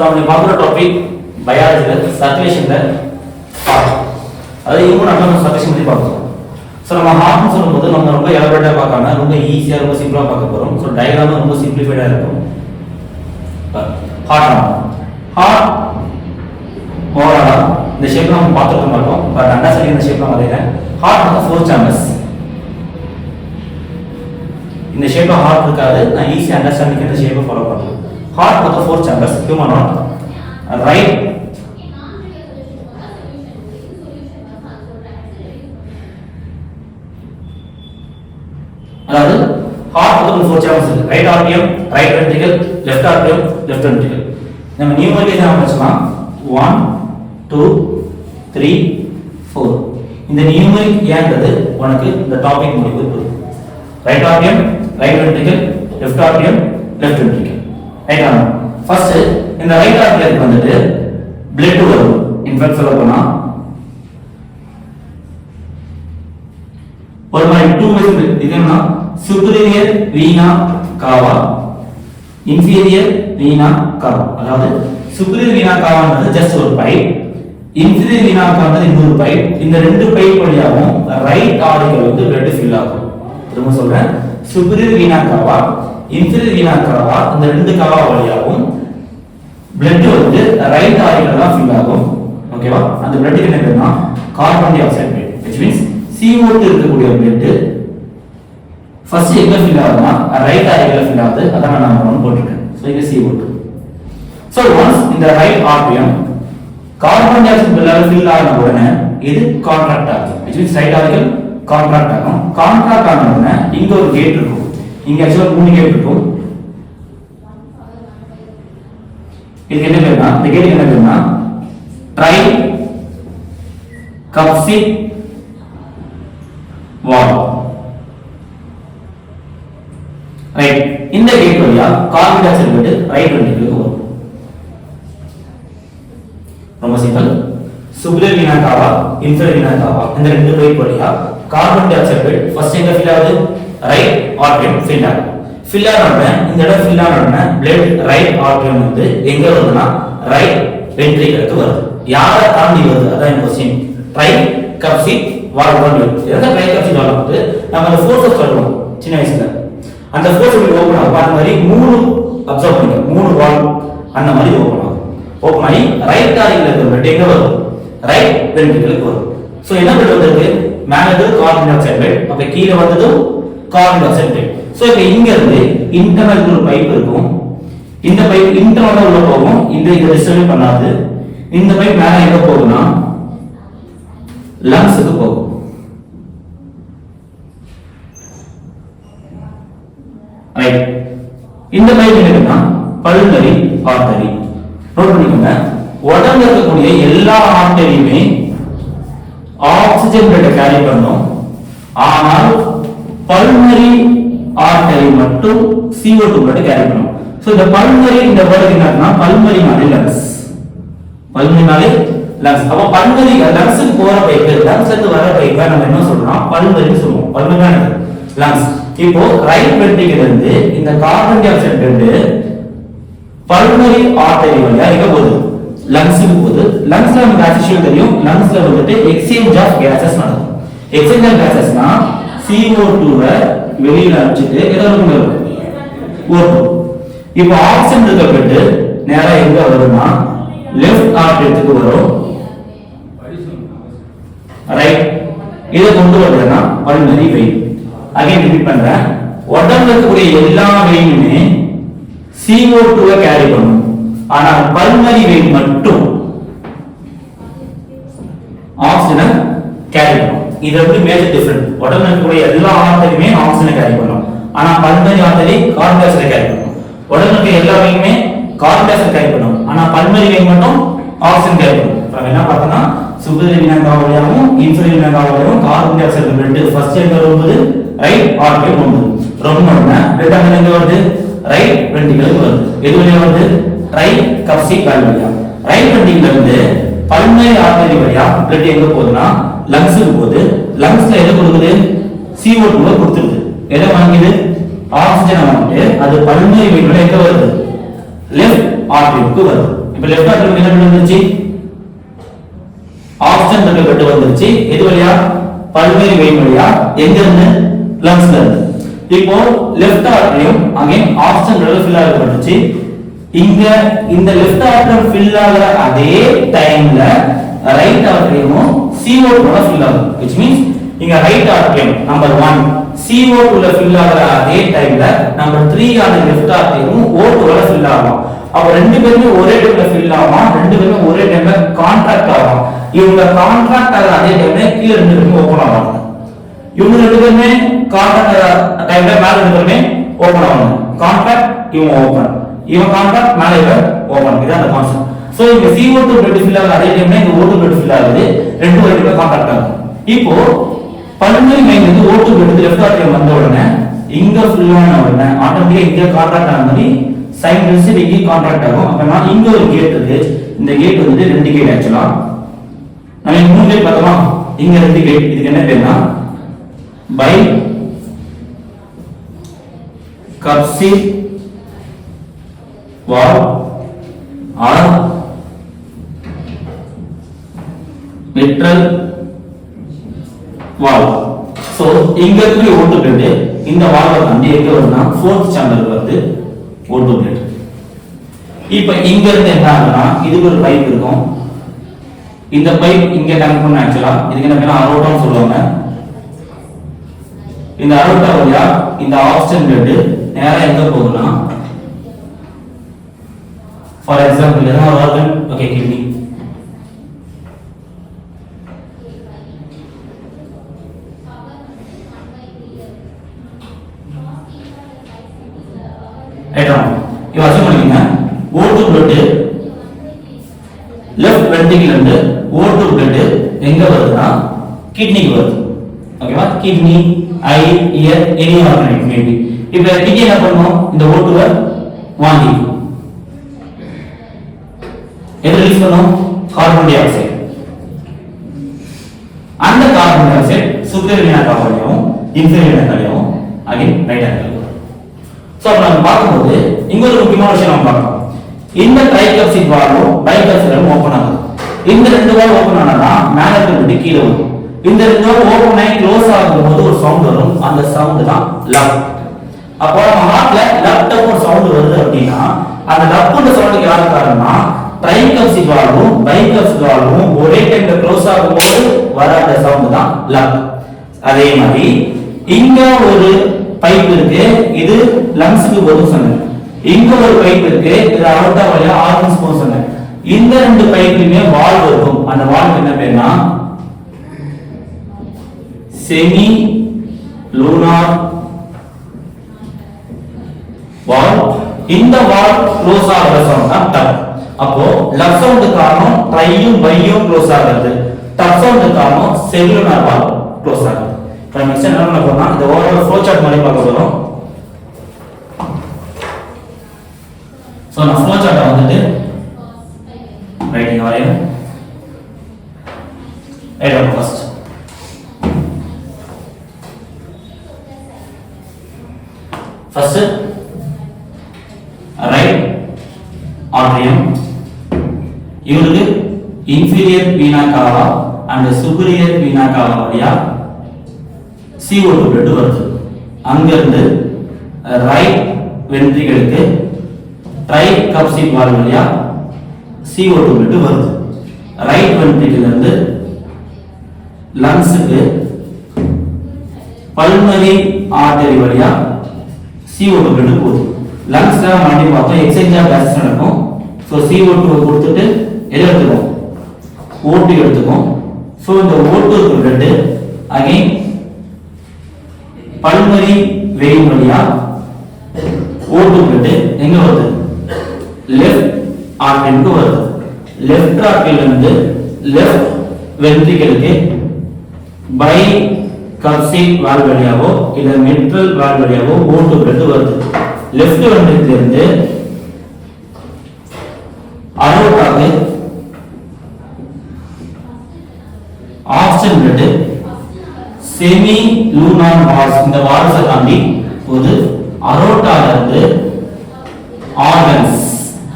நம்ம பார்க்குற topic பயாலஜியில் சர்க்குலேஷனில் heart. அதாவது இன்னும் நம்ம சர்க்குலேஷன் பற்றி பார்க்கணும். ஸோ நம்ம ஹார்ட்னு சொல்லும்போது நம்ம ரொம்ப எலபரேட்டாக பார்க்காம ரொம்ப ஈஸியாக ரொம்ப சிம்பிளாக பார்க்க போகிறோம். ஸோ டயக்ராமும் ரொம்ப சிம்பிளிஃபைடாக இருக்கும். ஹார்ட் ஓவராலாக இந்த ஷேப் நம்ம பார்த்துருக்க மாட்டோம். பட் அண்டர்ஸ்டாண்டிங் இந்த ஷேப் நான் வரைகிறேன். ஹார்ட் வந்து 4 சேம்பர்ஸ். இந்த ஷேப்ல ஹார்ட் இருக்காது. நான் ஈஸி அண்டர்ஸ்டாண்டிங் இந்த ஷேப்பை ஃபாலோ பண்ணுறேன். ஹார்ட் வந்து 4 சேம்பர்ஸ். ஹியூமன் ஹார்ட் ரைட் அதாவது ஹார்ட் வந்து 4 சேம்பர்ஸ் இருக்கு. Right ஆர்டியம், right ventricle, left ஆர்டியம், left ventricle. நம்ம நியூமரிக்கேஷன் வச்சுக்கலாம். 1 2 3 4. இந்த நியூமரிக் ஏன்றது உனக்கு இந்த டாபிக் முடிவு. Right ஆர்டியம், right ventricle, left ஆர்டியம், left ventricle. Right ஆர்டியம் first இந்த ரைட் ஆர்டியத்துக்கு வந்துட்டு பிளட் வரும். இன்ஃபேக்ட் சொல்ல போனா ஒரு மாதிரி 2 வேஸ் இது என்ன சுப்பீரியர் வீனா காவா, இன்ஃபீரியர் வீனா காவா. அதாவது சுப்பீரியர் வீனா காவான்றது ஜஸ்ட் ஒரு பைப், இன்ஃபீரியர் வீனா காவான்றது இன்னொரு பைப். இந்த ரெண்டு பைப் வழியாவும் ரைட் ஆர்டியல் வந்து பிளட் ஃபில் ஆகும். திரும்ப சொல்றேன், சுப்பீரியர் வீனா காவா, இன்ஃபீரியர் வீனா காவா, இந்த ரெண்டு காவா வழியாவும் பிளட் வந்து ரைட் ஆர்டியல் தான் ஃபில் ஆகும். ஓகேவா? அந்த பிளட் என்ன பேருனா carbon dioxide blood. which means CO2 இருக்கக்கூடிய பிளட் ஃபர்ஸ்ட் எங்க ஃபில் ஆகும்னா ரைட் ஆர்டியல்ல ஃபில் ஆகுது. அதான் நான் 1 போட்டுட்டேன். சோ இங்க CO2. சோ once இந்த ரைட் ஆர்டியம் carbon dioxide blood fill ஆன உடனே இது கான்ட்ராக்ட் ஆகும். which means right atrial contract ஆகும். கான்ட்ராக்ட் ஆன உடனே இங்க ஒரு கேட் இருக்கும். இங்க एक्चुअली 3 கேட் இருக்கும். இதுக்கு என்ன பேருனா இந்த கேட் என்ன பேருனா ட்ரை கப்சிட் வால். ரைட். இந்த கேட் வழியா கார்பன் டை ஆக்சைடு விட்டு ரைட் வென்ட்ரிகலுக்கு வரும். ரொம்ப சிம்பிள். சுப்பீரியர் வீனா காவா, இன்ஃபீரியர் வீனா காவா, இந்த ரெண்டு பைப் வழியா கார்பன் டை ஆக்சைடு ஃபர்ஸ்ட் எங்க ஃபில் ஆகுது? ரைட் ஆர்டியம் ஃபில் ஆகுது. ஃபில் ஆன உடனே இந்த இடம் ஃபில் ஆன உடனே பிளட் ரைட் ஆர்டியம் வந்து எங்க வருதுன்னா ரைட் வென்ட்ரிகலுக்கு வருது. யாரை தாண்டி வருது? அதான் இந்த क्वेश्चन. ட்ரை கப்சிட் வால் வருது. எந்த ட்ரை கப்சிட் வால் வந்து நம்ம அந்த ஃபோர்ஸ் சொல்றோம் சின்ன வயசுல. அந்த ஃபோர்ஸ் இப்படி ஓபன் ஆகும். அந்த மாதிரி 3 அப்சர்வ் பண்ணுங்க. 3 வால் அந்த மாதிரி ஓபன் ஆகும். ஓபன் ஆகி ரைட் ஆர்டியல்ல இருக்கிற பிளட் எங்க வரும்? ரைட் வென்ட்ரிகலுக்கு வரும். சோ என்ன பிளட் வந்திருக்கு? மேல கார்பன் டை ஆக்சைடு பிளட், அப்ப கீழ வந்தது carbon dioxide blood. So இப்போ இங்க இருந்து இன்டர்னல் ஒரு பைப் இருக்கும். இந்த பைப் இன்டர்னலா உள்ள போகும். இதை டிஸ்டர்ப் பண்ணாது. இந்த பைப் மேல எங்க போகும்னா லங்ஸ்க்கு போகும். ரைட். இந்த பைப் என்னன்னா பல்மனரி ஆர்டரி. நோட் பண்ணிக்கோங்க. உடம்புல இருக்கக்கூடிய எல்லா ஆர்டரியுமே ஆக்ஸிஜன் பிளட் கேரி பண்ணும். ஆனால் பல்மனரி ஆர்டரி மட்டும் CO2 பிளட் கேரி பண்ணும். சோ இந்த பல்மனரி இந்த வேர்ட் என்னன்னா பல்மனரி நாலே லங்ஸ். பல்மனரி நாலே லங்ஸ். அப்ப பல்மனரி லங்ஸ்க்கு போற பைப், லங்ஸ்ல இருந்து வர பைப்பை நம்ம என்ன சொல்றோம்? பல்மனரி சொல்லுவோம். Pulmonary lungs. இப்போ ரைட் வென்ட்ரிகல்ல இருந்து இந்த carbon dioxide blood pulmonary artery வழியா எங்க போகுது? லங்ஸ்க்கு போகுது. லங்ஸ்ல நமக்கு ஆக்சுவலி தெரியும், லங்ஸ்ல வந்துட்டு எக்ஸ்சேஞ்ச் ஆஃப் கேஸஸ் நடக்கும். எக்ஸ்சேஞ்ச் ஆஃப் கேஸஸ்னா CO2-வை வெளியில அனுப்பிச்சிட்டு ஏதோ ஒன்று வரும் O2. இப்போ ஆக்சிஜன் இருக்கப்பட்டு நேரா எங்க வரும்னா லெஃப்ட் ஆர்டரியத்துக்கு வரும். ரைட். இதை கொண்டு வரதுன்னா பல்மனரி வெயின். அகைன் ரிப்பீட் பண்றேன். உடம்புல இருக்கக்கூடிய எல்லா வெயினுமே CO2-வை கேரி பண்ணும். ஆனா பல்மனரி வெயின் மட்டும் ஆக்சிஜனை கேரி பண்ணும். இது வந்து மேஜர் டிஃபரன்ஸ். உடம்புல இருக்கக்கூடிய எல்லா ஆர்டரியுமே ஆக்சிஜனை கேரி பண்ணும். ஆனா பல்மனரி ஆர்டரி கார்பன் டை ஆக்சைடை கேரி பண்ணும். உடம்புல இருக்க எல்லா வெயினுமே கார்பன் டை ஆக்சைடை கேரி பண்ணும். ஆனா பல்மனரி வெயின் மட்டும் ஆக்சிஜன் கேரி பண்ணும். நம்ம என்ன பார்த்தோம்னா சுப்பீரியர் வீனா காவா வழியாவும் இன்ஃபீரியர் வீனா காவா வழியாவும் carbon dioxide blood first எங்க வருது? ரைட் ஆர்டரியம் வந்து ரொம்ப பிளட் அங்க எங்க வருது? ரைட் வென்ட்ரிகலுக்கு வருது. எது வழியா வருது? ட்ரை கப்சிட் வால் வழியா. ரைட் வென்ட்ரிகல்ல இருந்து பல்மனரி ஆர்டரி வழியா பிளட் எங்க போகுதுன்னா லங்ஸ்க்கு போகுது. லங்ஸ்ல எது கொடுக்குது? CO2-வை கொடுத்துருது. எதை வாங்குது? ஆக்சிஜனை வாங்கிட்டு அது பல்மனரி வெயினோட எங்க வருது? லெஃப்ட் ஆர்டரிக்கு வருது. இப்போ லெஃப்ட் ஆர்டர் என்ன வந்துருச்சு ஆக்சிஜன் பெட் வந்துருச்சு எது வழியா பல்வேறு வெயின் வழியா எங்க இருந்து லங்ஸ்ல இருந்து இப்போ லெஃப்ட் ஆர்டரியும் அகைன் ஆக்சிஜன் ஃபில் ஆகப்பட்டுச்சு இங்க இந்த லெஃப்ட் ஆர்டர் ஃபில் ஆகுற அதே டைம்ல ரைட் ஆர்டரியும் CO2 ல ஃபில் ஆகும் which means இங்க ரைட் ஆர்டரியும் நம்பர் 1 CO2 ல ஃபில் ஆகுற அதே டைம்ல நம்பர் 3 ஆன லெஃப்ட் ஆர்டரியும் O2 ல ஃபில் ஆகும் அப்ப ரெண்டு பேருமே ஒரே டைம்ல ஃபில் ஆகும் ரெண்டு பேருமே ஒரே டைம்ல கான்ட்ராக்ட் ஆகும் இவங்க கான்ட்ராக்ட் ஆகுற அதே டைம்ல கீழ ரெண்டு பேருமே ஓபன் ஆகும் இவங்க ரெண்டு பேருமே கான்ட்ராக்ட் டைம்ல மேல ரெண்டு பேருமே ஓபன் ஆகும் கான்ட்ராக்ட் இவங்க ஓபன் இவன் கான்ட்ராக்ட் மேல இவன் ஓபன் இதான் அந்த கான்செப்ட் சோ இங்க CO2 பிளட் ஃபில் ஆகுற அதே டைம்ல இந்த O2 பிளட் ஃபில் ஆகுது ரெண்டு பேருமே கான்ட்ராக்ட் ஆகும் இப்போ பல்மனரி வெயின் வந்து O2 பிளட் லெஃப்ட் ஆர்டரியில் வந்த உடனே இங்க ஃபில் ஆன உடனே ஆட்டோமேட்டிக்கா இங்க கான்ட்ராக்ட் ஆன மாதிரி சைன் ரிசீவ் இங்க கான்ட்ராக்ட் ஆகும் அப்பனா இங்க ஒரு கேட் இருக்கு இந்த கேட் வந்து ரெண்டு கேட் ஆக்சுவலா நம்ம மூணு கேட் பார்த்தோமா இங்க ரெண்டு கேட் இதுக்கு என்ன பேருனா பை கப்சில் valve or mitral valve so இங்க இருக்கிற O2 பிளட் இந்த வால்வை தாண்டி எங்க வரும்னா ஃபோர்த் சேம்பர் வருது O2 பிளட் இப்போ இங்க இருந்து என்ன ஆகும்னா இதுக்கு ஒரு பைப் இருக்கும் இந்த பைப் இங்க கனெக்ட் பண்ண ஆக்சுவலா இதுக்கு என்ன பேரு அரோட்டான்னு சொல்லுவாங்க இந்த அரோட்டா வழியா இந்த ஆக்சிஜன் பிளட் நேரா எங்க போகும்னா ஃபார் எக்ஸாம்பிள் என்ன ஆர்கன் ஓகே கிட்னி இது அசம் பண்ணிங்க O2 பிளட் லெஃப்ட் வென்ட்ரிக்கிள் இருந்து O2 பிளட் எங்க வருதுன்னா கிட்னிக்கு வருது ஓகேவா kidney I year any organ it may be இப்போ கிட்னி என்ன பண்ணும் இந்த O2 வை வாங்கிக்கும் எது ரிலீஸ் பண்ணும் கார்பன் டை ஆக்சைடு அந்த கார்பன் டை ஆக்சைடு சுப்பீரியர் வீனா காவாலையும் இன்ஃபீரியர் வீனா காவாலையும் அகைன் ரைட் ஆங்கிள் சோ நம்ம பாக்கும்போது இங்க ஒரு முக்கியமான விஷயம் நம்ம பார்க்கணும் இந்த ட்ரைகப்சிட் வால்வும் பைகப்சிலும் ஓபன் ஆகுது இந்த ரெண்டு வால் ஓபன் ஆனனா மேல இருந்து கீழ வரும் இந்த ரெண்டு வால் ஓபன் ஆகி க்ளோஸ் ஆகும்போது ஒரு சவுண்ட் வரும் அந்த சவுண்ட் தான் லவ் அப்போ நம்ம ஹார்ட்ல லவ் ஒரு சவுண்ட் வருது அப்படினா அந்த லவ்ன்ற சவுண்டுக்கு யாரு காரணம்னா ட்ரைகப்சிட் வால்வும் பைகப்சிட் வால்வும் ஒரே டைம்ல க்ளோஸ் ஆகும்போது வர அந்த சவுண்ட் தான் லவ் அதே மாதிரி இங்க ஒரு பைப் இருக்கு இது லங்ஸ்க்கு போகும் சொன்னேன் இங்க ஒரு பைப் இருக்கு இது அரோட்டா வழியா ஆர்கன்ஸ் போகும் சொன்னேன் இந்த ரெண்டு பைப்புமே வால்வ் இருக்கும் அந்த வால்வ் என்ன பேருனா செமி லூனார் வால்வ் இந்த வால்வ் க்ளோஸ் ஆகுற சவுண்ட் தான் டப் அப்போ லவ் சவுண்ட் காரணம் ட்ரையும் பையும் க்ளோஸ் ஆகுது டப் சவுண்ட் காரணம் செல்லுனார் வால்வ் க்ளோஸ் ஆகுது இப்போ நெக்ஸ்ட் என்ன பண்ண போறோம்னா இந்த ஓவரால் ஃப்ளோ சார்ட் மாதிரி பார்க்க போறோம் சோ நான் ஃப்ளோ சார்ட் வந்துட்டு ரைட்டிங் வரையணும் ரைட் ஃபர்ஸ்ட் ரைட் ஆர்டரியம் இவருக்கு inferior vena cava and superior vena cava வழியா CO2 பிளட் வருது அங்க இருந்து ரைட் வென்ட்ரிக்கிளுக்கு ட்ரைகப்சிட் வால்வ் வழியா CO2 பிளட் வருது ரைட் வென்ட்ரிக்கிள் இருந்து லங்ஸ்க்கு பல்மனரி ஆர்டரி வழியா CO2 பிளட் போகுது லங்ஸ்ல மாட்டி பார்த்தா எக்ஸ்சேஞ்ச் ஆஃப் கேஸஸ் நடக்கும் சோ CO2 கொடுத்துட்டு எது எடுத்துக்கும் O2 எடுத்துக்கும் சோ இந்த O2 blood again pulmonary vein வழியா O2 பிளட் எங்க வருது லெஃப்ட் ஆர்டரிக்கு வருது லெஃப்ட் ஆர்டரியில இருந்து லெஃப்ட் வென்ட்ரிக்கிளுக்கு பை கப்சிட் வால்வ் வழியாவோ இல்ல மிட்ரல் வால்வ் வழியாவோ O2 பிளட் வருது லெஃப்ட் வென்ட்ரிக்கிள் இருந்து அரோட்டாக்கு oxygen blood semi lunar valves இந்த வால்ஸை தாண்டி போது அரோட்டால இருந்து ஆர்கன்ஸ்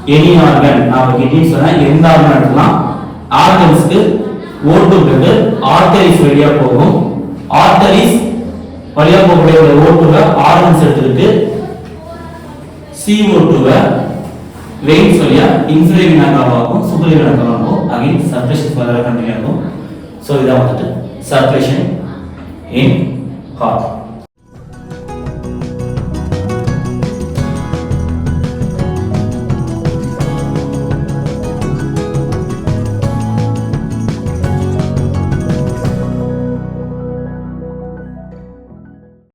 எனி ஆர்கன் நான் கிட்னி சொன்னேன் எந்த ஆர்கன் எடுக்கலாம் ஆர்கன்ஸ்க்கு ஓட்டுங்கிறது ஆர்டரிஸ் வழியா போகும் ஆர்டரிஸ் வழியா போகக்கூடிய ஓட்டுல ஆர்கன்ஸ் எடுத்துக்கிட்டு CO2 வெயின்ஸ் வழியா இன்ஃபீரியர் வீனா காவாகும் சுப்பீரியர் வீனா காவாகும் அகைன் சர்க்குலேஷன் ஃபர்தரா கண்டினியூ ஆகும் சோ இதான் வந்துட்டு சர்க்குலேஷன் இன் ஹார்ட்